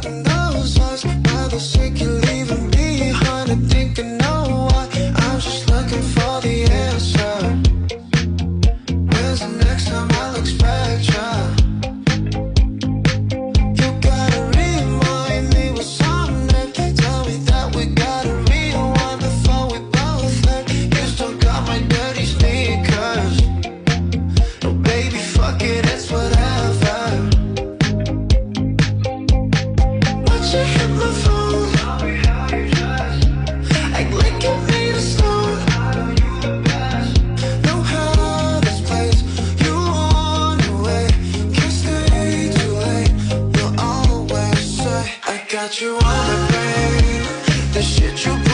forgotten those lies. By the sake you're leaving behind, I think I know why. I'm just looking for the answer. When's the next time I'll expect ya? You gotta remind me what's on it. Tell me that we gotta rewind before we both left. You still got my dirty sneakers. No, baby, fuck it, it's whatever. But you hit my phone, act like you made a stone. Know how this plays, you want away. Can't stay too late, you'll always say I got you on my brain. The shit you